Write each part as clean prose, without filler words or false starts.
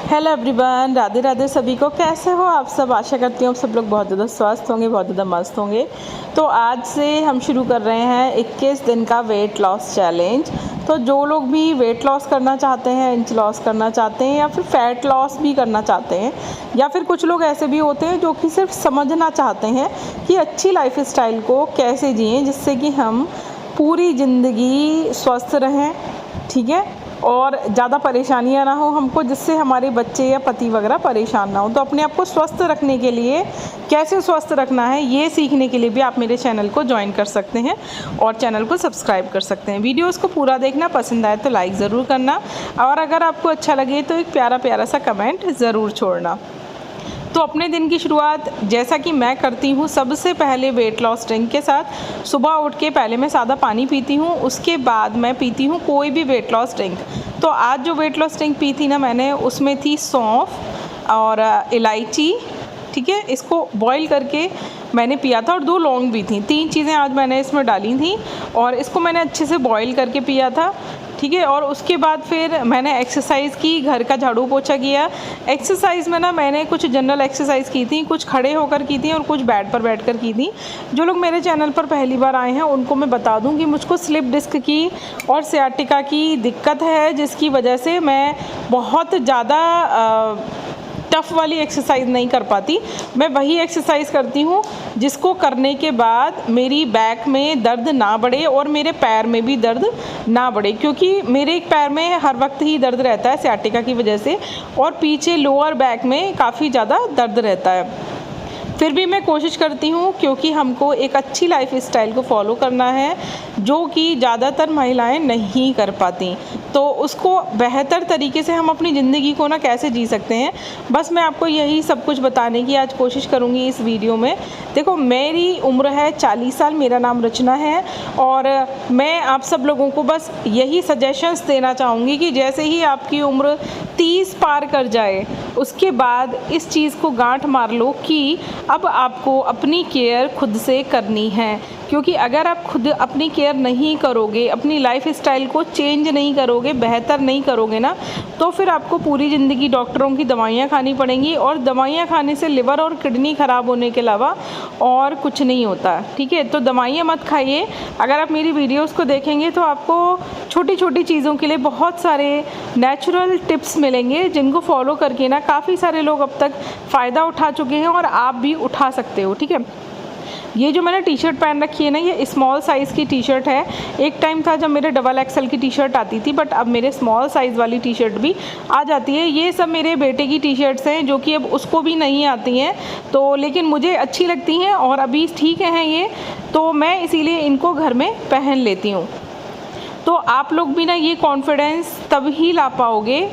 Hello everyone, Radhe Radhe सभी को। कैसे हो आप सब? आशा करती हूँ आप सब लोग बहुत ज़्यादा स्वस्थ होंगे, बहुत ज़्यादा मस्त होंगे। तो आज से हम शुरू कर रहे हैं 21 दिन का वेट लॉस चैलेंज। तो जो लोग भी वेट लॉस करना चाहते हैं, इंच लॉस करना चाहते हैं, या फिर फैट लॉस भी करना चाहते हैं, या फिर कुछ लोग ऐसे भी होते हैं जो कि सिर्फ समझना चाहते हैं कि अच्छी लाइफ स्टाइल को कैसे जिएं जिससे कि हम पूरी ज़िंदगी स्वस्थ रहें, ठीक है, और ज़्यादा परेशानियां ना हो हमको, जिससे हमारे बच्चे या पति वगैरह परेशान ना हो। तो अपने आप को स्वस्थ रखने के लिए कैसे स्वस्थ रखना है ये सीखने के लिए भी आप मेरे चैनल को ज्वाइन कर सकते हैं और चैनल को सब्सक्राइब कर सकते हैं। वीडियोस को पूरा देखना, पसंद आए तो लाइक ज़रूर करना, और अगर आपको अच्छा लगे तो एक प्यारा प्यारा सा कमेंट ज़रूर छोड़ना। तो अपने दिन की शुरुआत जैसा कि मैं करती हूँ, सबसे पहले वेट लॉस ड्रिंक के साथ सुबह उठ के पहले मैं सादा पानी पीती हूँ, उसके बाद मैं पीती हूँ कोई भी वेट लॉस ड्रिंक। तो आज जो वेट लॉस ड्रिंक पी थी ना मैंने, उसमें थी सौंफ और इलायची, ठीक है, इसको बॉईल करके मैंने पिया था, और 2 लौंग भी थी। 3 चीज़ें आज मैंने इसमें डाली थी और इसको मैंने अच्छे से बॉईल करके पिया था, ठीक है। और उसके बाद फिर मैंने एक्सरसाइज़ की, घर का झाड़ू पोछा किया। एक्सरसाइज़ में ना मैंने कुछ जनरल एक्सरसाइज की थी, कुछ खड़े होकर की थी और कुछ बेड पर बैठकर की थी। जो लोग मेरे चैनल पर पहली बार आए हैं उनको मैं बता दूं कि मुझको स्लिप डिस्क की और सियाटिका की दिक्कत है, जिसकी वजह से मैं बहुत ज़्यादा टफ़ वाली एक्सरसाइज नहीं कर पाती। मैं वही एक्सरसाइज करती हूँ जिसको करने के बाद मेरी बैक में दर्द ना बढ़े और मेरे पैर में भी दर्द ना बढ़े, क्योंकि मेरे एक पैर में हर वक्त ही दर्द रहता है सियाटिका की वजह से, और पीछे लोअर बैक में काफ़ी ज़्यादा दर्द रहता है। फिर भी मैं कोशिश करती हूँ, क्योंकि हमको एक अच्छी लाइफ स्टाइल को फॉलो करना है जो कि ज़्यादातर महिलाएं नहीं कर पाती। तो उसको बेहतर तरीके से हम अपनी ज़िंदगी को ना कैसे जी सकते हैं, बस मैं आपको यही सब कुछ बताने की आज कोशिश करूँगी इस वीडियो में। देखो, मेरी उम्र है 40 साल, मेरा नाम रचना है, और मैं आप सब लोगों को बस यही सजेशंस देना चाहूँगी कि जैसे ही आपकी उम्र 30 पार कर जाए, उसके बाद इस चीज़ को गांठ मार लो कि अब आपको अपनी केयर खुद से करनी है। क्योंकि अगर आप खुद अपनी केयर नहीं करोगे, अपनी लाइफ स्टाइल को चेंज नहीं करोगे, बेहतर नहीं करोगे ना, तो फिर आपको पूरी ज़िंदगी डॉक्टरों की दवाइयाँ खानी पड़ेंगी, और दवाइयाँ खाने से लिवर और किडनी ख़राब होने के अलावा और कुछ नहीं होता, ठीक है। तो दवाइयाँ मत खाइए। अगर आप मेरी वीडियोज़ को देखेंगे तो आपको छोटी छोटी चीज़ों के लिए बहुत सारे नेचुरल टिप्स मिलेंगे, जिनको फॉलो करके ना काफ़ी सारे लोग अब तक फ़ायदा उठा चुके हैं, और आप भी उठा सकते हो, ठीक है। ये जो मैंने टी शर्ट पहन रखी है ना, ये स्मॉल साइज़ की टी शर्ट है। एक टाइम था जब मेरे डबल एक्सल की टी शर्ट आती थी, बट अब मेरे स्मॉल साइज़ वाली टी शर्ट भी आ जाती है। ये सब मेरे बेटे की टी शर्ट्स हैं जो कि अब उसको भी नहीं आती हैं, तो लेकिन मुझे अच्छी लगती हैं और अभी ठीक हैं ये, तो मैं इसीलिए इनको घर में पहन लेती हूँ। तो आप लोग भी ना ये कॉन्फिडेंस तब ही ला पाओगे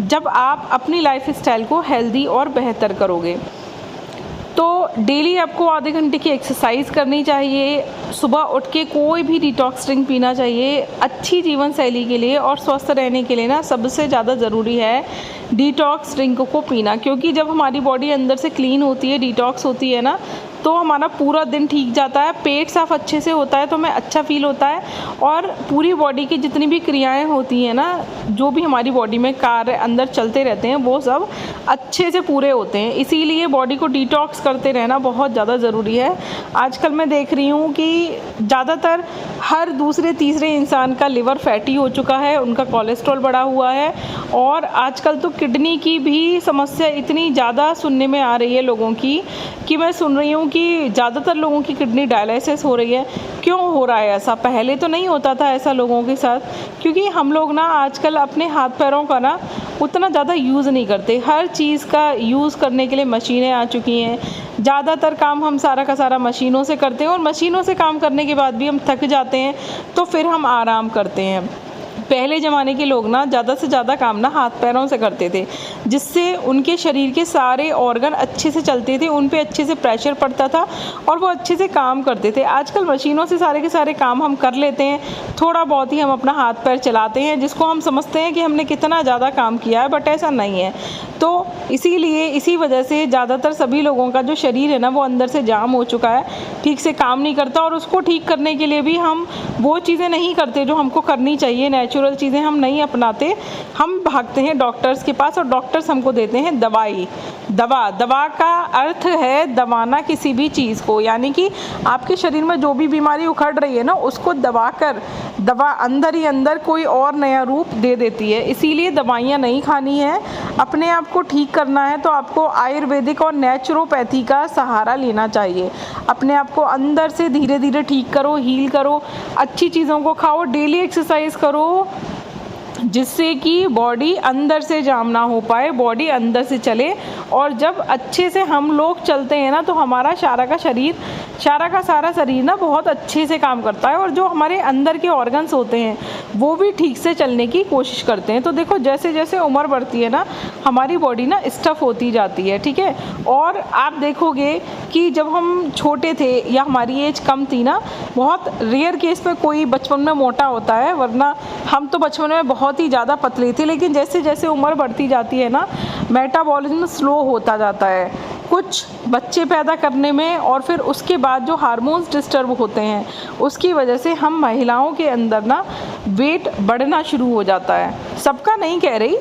जब आप अपनी लाइफ स्टाइल को हेल्दी और बेहतर करोगे। तो डेली आपको आधे घंटे की एक्सरसाइज करनी चाहिए, सुबह उठ के कोई भी डिटॉक्स ड्रिंक पीना चाहिए अच्छी जीवन शैली के लिए, और स्वस्थ रहने के लिए ना सबसे ज़्यादा ज़रूरी है डिटॉक्स ड्रिंक को पीना। क्योंकि जब हमारी बॉडी अंदर से क्लीन होती है, डिटॉक्स होती है ना, तो हमारा पूरा दिन ठीक जाता है, पेट साफ अच्छे से होता है तो हमें अच्छा फील होता है, और पूरी बॉडी की जितनी भी क्रियाएं होती हैं ना, जो भी हमारी बॉडी में कार्य अंदर चलते रहते हैं, वो सब अच्छे से पूरे होते हैं। इसीलिए बॉडी को डिटॉक्स करते रहना बहुत ज़्यादा ज़रूरी है। आजकल मैं देख रही हूँ कि ज़्यादातर हर दूसरे तीसरे इंसान का लिवर फैटी हो चुका है, उनका कोलेस्ट्रॉल बढ़ा हुआ है, और आजकल तो किडनी की भी समस्या इतनी ज़्यादा सुनने में आ रही है लोगों की, कि मैं सुन रही हूँ कि ज़्यादातर लोगों की किडनी डायलिसिस हो रही है। क्यों हो रहा है ऐसा? पहले तो नहीं होता था ऐसा लोगों के साथ, क्योंकि हम लोग ना आजकल अपने हाथ पैरों का ना उतना ज़्यादा यूज़ नहीं करते। हर चीज़ का यूज़ करने के लिए मशीनें आ चुकी हैं, ज़्यादातर काम हम सारा का सारा मशीनों से करते हैं, और मशीनों से काम करने के बाद भी हम थक जाते हैं, तो फिर हम आराम करते हैं। पहले ज़माने के लोग ना ज़्यादा से ज़्यादा काम ना हाथ पैरों से करते थे, जिससे उनके शरीर के सारे ऑर्गन अच्छे से चलते थे, उन पे अच्छे से प्रेशर पड़ता था और वो अच्छे से काम करते थे। आजकल मशीनों से सारे के सारे काम हम कर लेते हैं, थोड़ा बहुत ही हम अपना हाथ पैर चलाते हैं, जिसको हम समझते हैं कि हमने कितना ज़्यादा काम किया है, बट ऐसा नहीं है। तो इसीलिए इसी वजह से ज़्यादातर सभी लोगों का जो शरीर है ना, वो अंदर से जाम हो चुका है, ठीक से काम नहीं करता, और उसको ठीक करने के लिए भी हम वो चीज़ें नहीं करते जो हमको करनी चाहिए नेचुरल नेचुरल चीज़ें हम नहीं अपनाते, हम भागते हैं डॉक्टर्स के पास और डॉक्टर्स हमको देते हैं दवाई। दवा का अर्थ है दबाना किसी भी चीज़ को, यानी कि आपके शरीर में जो भी बीमारी उखड़ रही है ना, उसको दबाकर दवा अंदर ही अंदर कोई और नया रूप दे देती है। इसीलिए दवाइयाँ नहीं खानी है। अपने आप को ठीक करना है तो आपको आयुर्वेदिक और नेचुरोपैथी का सहारा लेना चाहिए। अपने आप को अंदर से धीरे धीरे ठीक करो, हील करो, अच्छी चीज़ों को खाओ, डेली एक्सरसाइज करो, जिससे कि बॉडी अंदर से जाम ना हो पाए, बॉडी अंदर से चले। और जब अच्छे से हम लोग चलते हैं ना, तो हमारा सारा का सारा शरीर ना बहुत अच्छे से काम करता है, और जो हमारे अंदर के ऑर्गन्स होते हैं वो भी ठीक से चलने की कोशिश करते हैं। तो देखो जैसे जैसे उम्र बढ़ती है ना, हमारी बॉडी ना स्टफ़ होती जाती है, ठीक है। और आप देखोगे कि जब हम छोटे थे या हमारी एज कम थी ना, बहुत रेयर केस में कोई बचपन में मोटा होता है, वरना हम तो बचपन में बहुत ही ज़्यादा पतले थे। लेकिन जैसे जैसे उम्र बढ़ती जाती है ना, मेटाबॉलिज्म स्लो होता जाता है, कुछ बच्चे पैदा करने में, और फिर उसके बाद जो हार्मोन्स डिस्टर्ब होते हैं उसकी वजह से हम महिलाओं के अंदर ना वेट बढ़ना शुरू हो जाता है। सबका नहीं कह रही,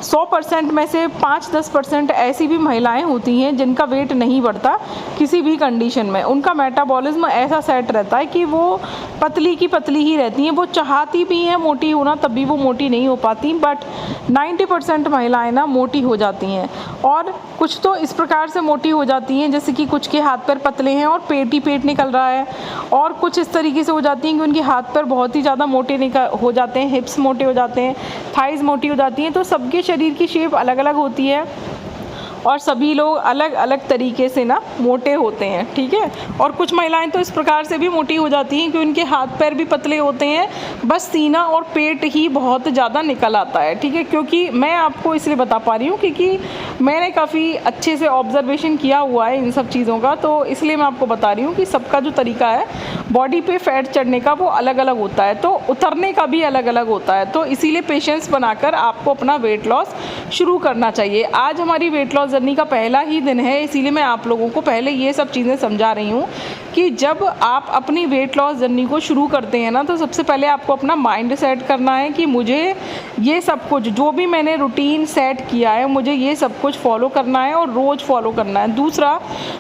100% में से 5-10% ऐसी भी महिलाएं होती हैं जिनका वेट नहीं बढ़ता किसी भी कंडीशन में। उनका मेटाबॉलिज्म ऐसा सेट रहता है कि वो पतली की पतली ही रहती हैं। वो चाहती भी हैं मोटी होना, तब भी वो मोटी नहीं हो पाती, बट 90% महिलाएं ना मोटी हो जाती हैं। और कुछ तो इस प्रकार से मोटी हो जाती हैं, जैसे कि कुछ के हाथ पैर पतले हैं और पेट ही पेट निकल रहा है, और कुछ इस तरीके से हो जाती हैं कि उनके हाथ पैर बहुत ही ज़्यादा मोटे हो जाते हैं, हिप्स मोटे हो जाते हैं, थाइज़ मोटी हो जाती हैं। तो सबके शरीर की शेप अलग अलग होती है और सभी लोग अलग अलग तरीके से ना मोटे होते हैं, ठीक है। और कुछ महिलाएं तो इस प्रकार से भी मोटी हो जाती हैं कि उनके हाथ पैर भी पतले होते हैं, बस सीना और पेट ही बहुत ज़्यादा निकल आता है, ठीक है। क्योंकि मैं आपको इसलिए बता पा रही हूँ क्योंकि मैंने काफ़ी अच्छे से ऑब्जर्वेशन किया हुआ है इन सब चीज़ों का, तो इसलिए मैं आपको बता रही हूँ कि सबका जो तरीका है बॉडी पे फैट चढ़ने का वो अलग अलग होता है, तो उतरने का भी अलग अलग होता है। तो इसीलिए पेशेंस बनाकर आपको अपना वेट लॉस शुरू करना चाहिए। आज हमारी वेट लॉस जर्नी का पहला ही दिन है, इसीलिए मैं आप लोगों को पहले ये सब चीज़ें समझा रही हूँ कि जब आप अपनी वेट लॉस जर्नी को शुरू करते हैं ना, तो सबसे पहले आपको अपना माइंड सेट करना है कि मुझे ये सब कुछ जो भी मैंने रूटीन सेट किया है, मुझे ये सब कुछ फॉलो करना है और रोज़ फॉलो करना है। दूसरा,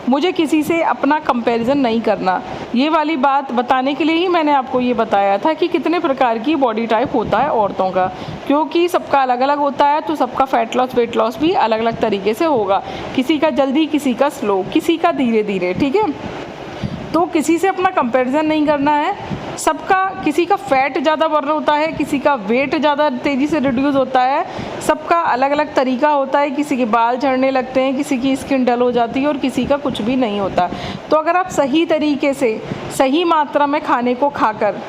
मुझे किसी से अपना कंपैरिजन नहीं करना। ये वाली बात बताने के लिए ही मैंने आपको ये बताया था कि कितने प्रकार की बॉडी टाइप होता है औरतों का, क्योंकि सबका अलग अलग होता है, तो सबका फैट लॉस वेट लॉस भी अलग अलग तरीके से होगा। किसी का जल्दी, किसी का स्लो, किसी का धीरे धीरे, ठीक है। तो किसी से अपना कंपैरिजन नहीं करना है। सबका, किसी का फैट ज़्यादा बर्न होता है, किसी का वेट ज़्यादा तेज़ी से रिड्यूस होता है, सबका अलग अलग तरीका होता है। किसी के बाल झड़ने लगते हैं, किसी की स्किन डल हो जाती है और किसी का कुछ भी नहीं होता। तो अगर आप सही तरीके से सही मात्रा में खाने को खाकर,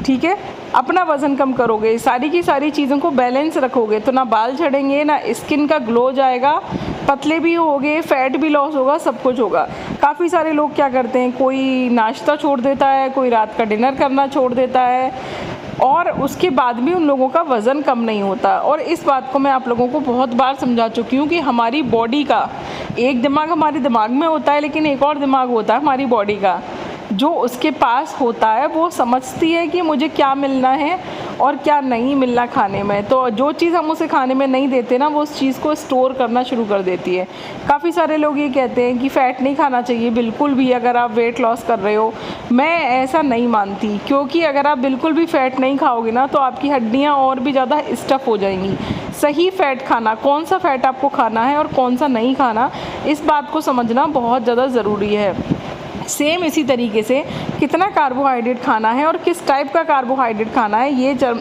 ठीक है, अपना वज़न कम करोगे, सारी की सारी चीज़ों को बैलेंस रखोगे, तो ना बाल झड़ेंगे, ना स्किन का ग्लो जाएगा, पतले भी होगे, फैट भी लॉस होगा, सब कुछ होगा। काफ़ी सारे लोग क्या करते हैं, कोई नाश्ता छोड़ देता है, कोई रात का डिनर करना छोड़ देता है, और उसके बाद भी उन लोगों का वज़न कम नहीं होता। और इस बात को मैं आप लोगों को बहुत बार समझा चुकी हूँ कि हमारी बॉडी का एक दिमाग हमारे दिमाग में होता है, लेकिन एक और दिमाग होता है हमारी बॉडी का, जो उसके पास होता है। वो समझती है कि मुझे क्या मिलना है और क्या नहीं मिलना खाने में। तो जो चीज़ हम उसे खाने में नहीं देते ना, वो उस चीज़ को स्टोर करना शुरू कर देती है। काफ़ी सारे लोग ये कहते हैं कि फ़ैट नहीं खाना चाहिए बिल्कुल भी अगर आप वेट लॉस कर रहे हो। मैं ऐसा नहीं मानती, क्योंकि अगर आप बिल्कुल भी फ़ैट नहीं खाओगे ना, तो आपकी हड्डियाँ और भी ज़्यादा स्टफ़ हो जाएंगी। सही फ़ैट खाना, कौन सा फ़ैट आपको खाना है और कौन सा नहीं खाना, इस बात को समझना बहुत ज़्यादा ज़रूरी है। सेम इसी तरीके से कितना कार्बोहाइड्रेट खाना है और किस टाइप का कार्बोहाइड्रेट खाना है,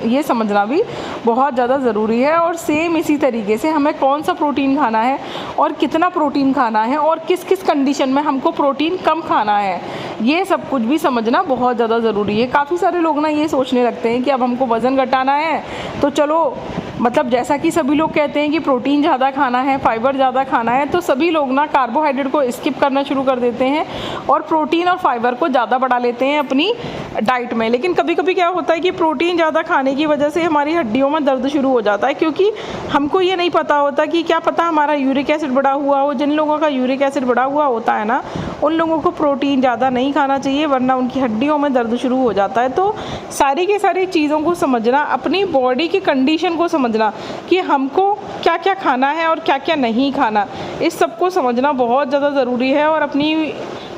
ये समझना भी बहुत ज़्यादा ज़रूरी है। और सेम इसी तरीके से हमें कौन सा प्रोटीन खाना है और कितना प्रोटीन खाना है और किस किस कंडीशन में हमको प्रोटीन कम खाना है, ये सब कुछ भी समझना बहुत ज़्यादा ज़रूरी है। काफ़ी सारे लोग ना ये सोचने लगते हैं कि अब हमको वज़न घटाना है, तो चलो, मतलब जैसा कि सभी लोग कहते हैं कि प्रोटीन ज़्यादा खाना है, फाइबर ज़्यादा खाना है, तो सभी लोग ना कार्बोहाइड्रेट को स्किप करना शुरू कर देते हैं और प्रोटीन और फाइबर को ज़्यादा बढ़ा लेते हैं अपनी डाइट में। लेकिन कभी कभी क्या होता है कि प्रोटीन ज़्यादा खाने की वजह से हमारी हड्डियों में दर्द शुरू हो जाता है, क्योंकि हमको ये नहीं पता होता कि क्या पता हमारा यूरिक एसिड बढ़ा हुआ हो। जिन लोगों का यूरिक एसिड बढ़ा हुआ होता है ना, उन लोगों को प्रोटीन ज़्यादा नहीं खाना चाहिए, वरना उनकी हड्डियों में दर्द शुरू हो जाता है। तो सारी की सारी चीज़ों को समझना, अपनी बॉडी की कंडीशन को समझना कि हमको क्या क्या खाना है और क्या क्या नहीं खाना, इस सब को समझना बहुत ज़्यादा ज़रूरी है। और अपनी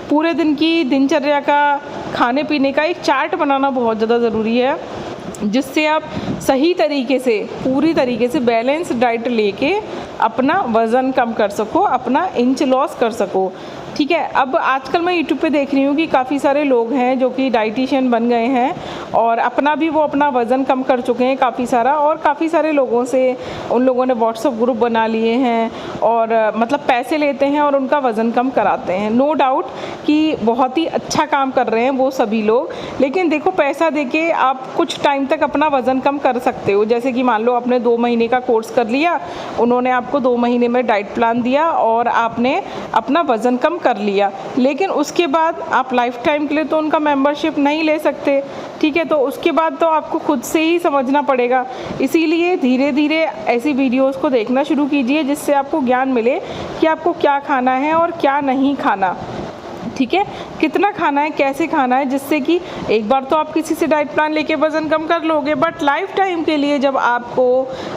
पूरे दिन की दिनचर्या का, खाने पीने का एक चार्ट बनाना बहुत ज़्यादा ज़रूरी है, जिससे आप सही तरीके से, पूरी तरीके से बैलेंस डाइट लेके अपना वज़न कम कर सको, अपना इंच लॉस कर सको। ठीक है। अब आजकल मैं यूट्यूब पे देख रही हूँ कि काफ़ी सारे लोग हैं जो कि डाइटिशियन बन गए हैं और वो अपना वज़न कम कर चुके हैं काफ़ी सारा, और काफ़ी सारे लोगों से उन लोगों ने व्हाट्सएप ग्रुप बना लिए हैं और मतलब पैसे लेते हैं और उनका वज़न कम कराते हैं। नो डाउट कि बहुत ही अच्छा काम कर रहे हैं वो सभी लोग, लेकिन देखो पैसा देके आप कुछ टाइम तक अपना वज़न कम कर सकते हो। जैसे कि मान लो आपने 2 महीने का कोर्स कर लिया, उन्होंने आपको 2 महीने में डाइट प्लान दिया और आपने अपना वज़न कम कर लिया, लेकिन उसके बाद आप लाइफ टाइम के लिए तो उनका मेंबरशिप नहीं ले सकते। ठीक है। तो उसके बाद तो आपको खुद से ही समझना पड़ेगा। इसीलिए धीरे धीरे ऐसी वीडियोस को देखना शुरू कीजिए जिससे आपको ज्ञान मिले कि आपको क्या खाना है और क्या नहीं खाना। ठीक है। कितना खाना है, कैसे खाना है, जिससे कि एक बार तो आप किसी से डाइट प्लान लेके वज़न कम कर लोगे, बट लाइफ टाइम के लिए जब आपको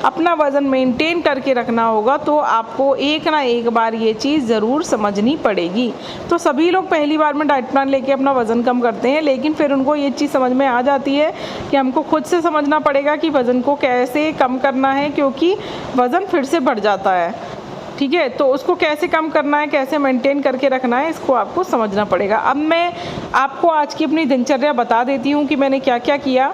अपना वज़न मेंटेन करके रखना होगा तो आपको एक ना एक बार ये चीज़ ज़रूर समझनी पड़ेगी। तो सभी लोग पहली बार में डाइट प्लान लेके अपना वज़न कम करते हैं, लेकिन फिर उनको ये चीज़ समझ में आ जाती है कि हमको खुद से समझना पड़ेगा कि वज़न को कैसे कम करना है, क्योंकि वज़न फिर से बढ़ जाता है। ठीक है। तो उसको कैसे कम करना है, कैसे मेंटेन करके रखना है, इसको आपको समझना पड़ेगा। अब मैं आपको आज की अपनी दिनचर्या बता देती हूँ कि मैंने क्या क्या किया।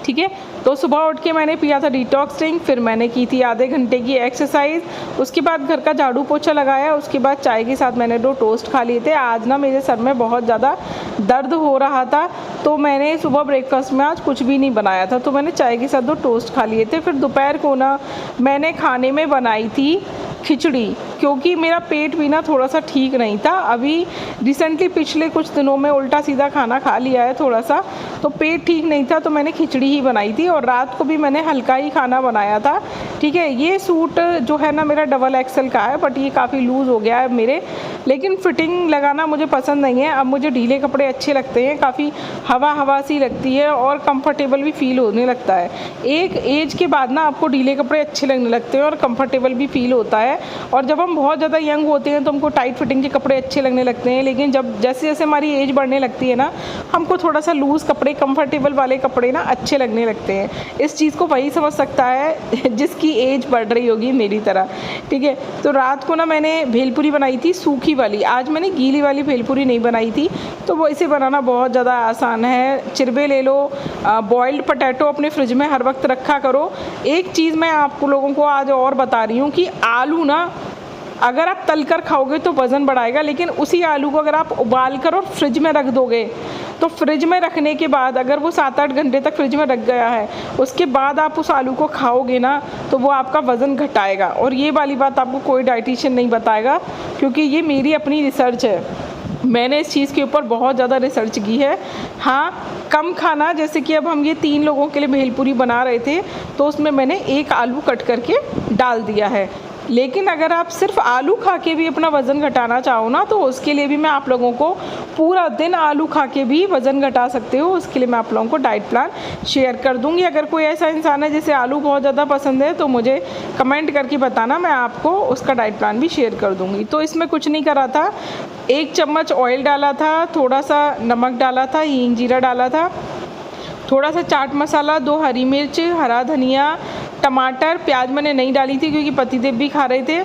ठीक है। तो सुबह उठ के मैंने पिया था डिटॉक्स ड्रिंक, फिर मैंने की थी आधे घंटे की एक्सरसाइज, उसके बाद घर का झाड़ू पोछा लगाया, उसके बाद चाय के साथ मैंने 2 टोस्ट खा लिए थे। आज ना मेरे सर में बहुत ज़्यादा दर्द हो रहा था, तो मैंने सुबह ब्रेकफास्ट में आज कुछ भी नहीं बनाया था, तो मैंने चाय के साथ 2 टोस्ट खा लिए थे। फिर दोपहर को ना मैंने खाने में बनाई थी खिचड़ी, क्योंकि मेरा पेट भी ना थोड़ा सा ठीक नहीं था। अभी रिसेंटली पिछले कुछ दिनों में उल्टा सीधा खाना खा लिया है थोड़ा सा, तो पेट ठीक नहीं था, तो मैंने खिचड़ी ही बनाई थी और रात को भी मैंने हल्का ही खाना बनाया था। ठीक है। ये सूट जो है ना मेरा डबल एक्सल का है, बट ये काफ़ी लूज़ हो गया है मेरे, लेकिन फिटिंग लगाना मुझे पसंद नहीं है। अब मुझे ढीले कपड़े अच्छे लगते हैं, काफ़ी हवा हवा सी लगती है और कंफर्टेबल भी फील होने लगता है। एक एज के बाद ना आपको ढीले कपड़े अच्छे लगने लगते हैं और कंफर्टेबल भी फील होता है। और जब हम बहुत ज़्यादा यंग होते हैं तो हमको टाइट फिटिंग के कपड़े अच्छे लगने लगते हैं, लेकिन जब जैसे जैसे हमारी एज बढ़ने लगती है ना, हमको थोड़ा सा लूज़ कपड़े, कंफर्टेबल वाले कपड़े ना अच्छे लगने लगते हैं। इस चीज़ को वही समझ सकता है जिसकी एज बढ़ रही होगी मेरी तरह। ठीक है। तो रात को ना मैंने भेलपूरी बनाई थी सूखी वाली, आज मैंने गीली वाली भेलपूरी नहीं बनाई थी। तो वो इसे बनाना बहुत ज़्यादा आसान है। चिरबे ले लो, बॉइल्ड पोटैटो अपने फ्रिज में हर वक्त रखा करो। एक चीज़ मैं आप लोगों को आज और बता रही हूँ कि आलू ना अगर आप तल कर खाओगे तो वज़न बढ़ाएगा, लेकिन उसी आलू को अगर आप उबाल कर और फ्रिज में रख दोगे तो फ्रिज में रखने के बाद अगर वो 7-8 घंटे तक फ्रिज में रख गया है, उसके बाद आप उस आलू को खाओगे ना तो वो आपका वज़न घटाएगा। और ये वाली बात आपको कोई डाइटिशियन नहीं बताएगा, क्योंकि ये मेरी अपनी रिसर्च है। मैंने इस चीज़ के ऊपर बहुत ज़्यादा रिसर्च की है। हाँ, कम खाना, जैसे कि अब हम ये 3 लोगों के लिए भेलपूरी बना रहे थे तो उसमें मैंने 1 आलू कट करके डाल दिया है। लेकिन अगर आप सिर्फ आलू खा के भी अपना वज़न घटाना चाहो ना, तो उसके लिए भी मैं आप लोगों को पूरा दिन आलू खा के भी वज़न घटा सकते हो। उसके लिए मैं आप लोगों को डाइट प्लान शेयर कर दूंगी। अगर कोई ऐसा इंसान है जिसे आलू बहुत ज़्यादा पसंद है तो मुझे कमेंट करके बताना, मैं आपको उसका डाइट प्लान भी शेयर कर दूंगी। तो इसमें कुछ नहीं करा था, 1 चम्मच ऑयल डाला था, थोड़ा सा नमक डाला था, हींग जीरा डाला था, थोड़ा सा चाट मसाला, 2 हरी मिर्च, हरा धनिया, टमाटर, प्याज मैंने नहीं डाली थी क्योंकि पतिदेव भी खा रहे थे।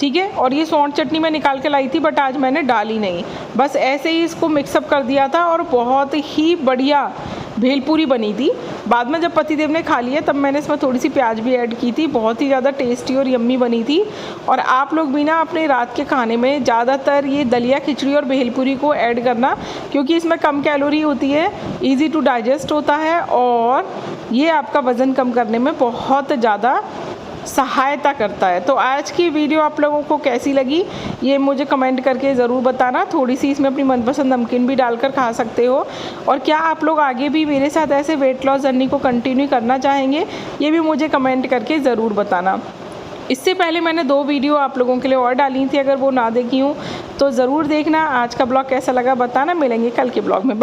ठीक है। और ये सौंठ चटनी मैं निकाल के लाई थी, बट आज मैंने डाली नहीं, बस ऐसे ही इसको मिक्सअप कर दिया था और बहुत ही बढ़िया भेलपूरी बनी थी। बाद में जब पतिदेव ने खा लिया तब मैंने इसमें थोड़ी सी प्याज भी ऐड की थी। बहुत ही ज़्यादा टेस्टी और यम्मी बनी थी। और आप लोग भी ना अपने रात के खाने में ज़्यादातर ये दलिया खिचड़ी और भेलपूरी को ऐड करना, क्योंकि इसमें कम कैलोरी होती है, ईजी टू डाइजेस्ट होता है और ये आपका वज़न कम करने में बहुत ज़्यादा सहायता करता है। तो आज की वीडियो आप लोगों को कैसी लगी ये मुझे कमेंट करके ज़रूर बताना। थोड़ी सी इसमें अपनी मनपसंद नमकीन भी डालकर खा सकते हो। और क्या आप लोग आगे भी मेरे साथ ऐसे वेट लॉस जर्नी को कंटिन्यू करना चाहेंगे, ये भी मुझे कमेंट करके ज़रूर बताना। इससे पहले मैंने 2 वीडियो आप लोगों के लिए और डाली थी, अगर वो ना देखी हूँ तो ज़रूर देखना। आज का ब्लॉग कैसा लगा बताना, मिलेंगे कल के ब्लॉग में।